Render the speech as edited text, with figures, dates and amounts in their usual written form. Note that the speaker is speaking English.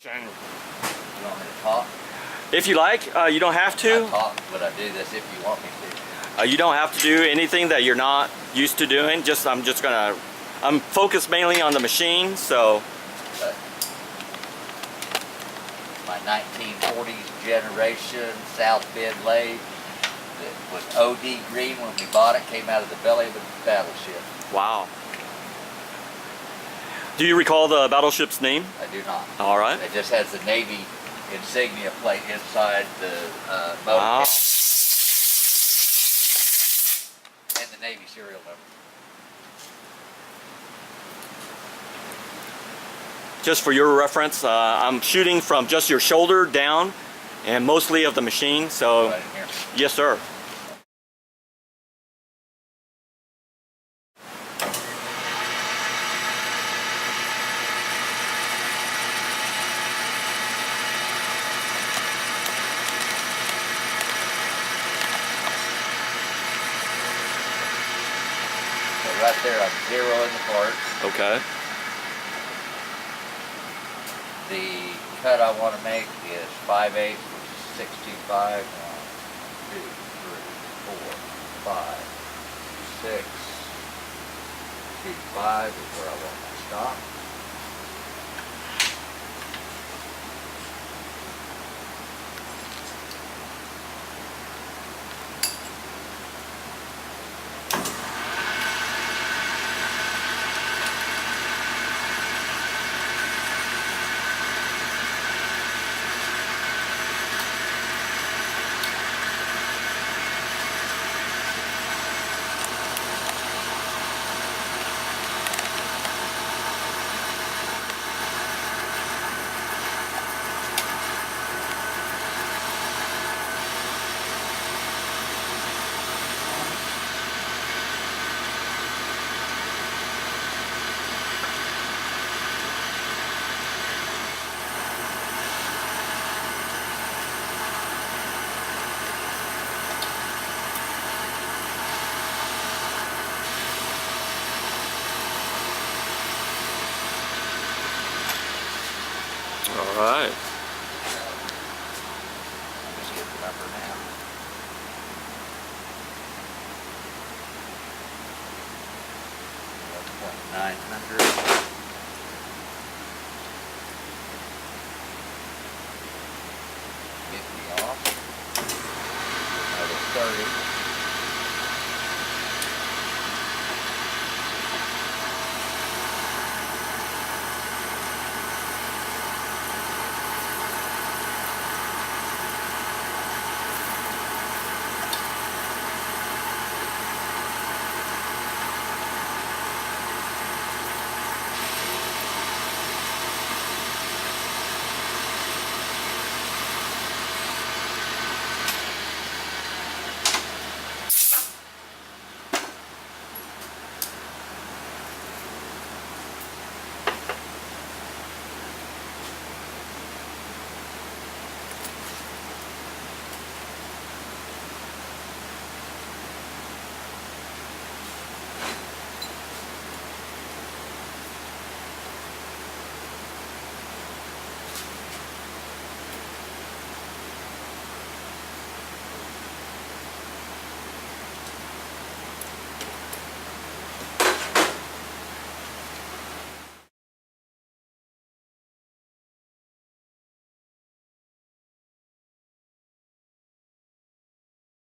You want me to talk? If you like, you don't have to. I talk, but I do this if you want me to. You don't have to do anything that you're not used to doing. I'm focused mainly on the machine, so. My 1940s generation South Bend lathe that was OD green when we bought it, came out of the belly of a battleship. Wow. Do you recall the battleship's name? I do not. All right. It just has the Navy insignia plate inside the motor. Wow. And the Navy serial number. Just for your reference, I'm shooting from just your shoulder down and mostly of the machine, so. Right in here. Yes, sir. So right there, I'm zeroing the part. Okay. The cut I want to make is 5/8, which is 625. 1, 2, 3, 4, 5, 6, 2, 5 is where I want my stop. All right. Just get the number now. $1,900. $50 off. Another 30.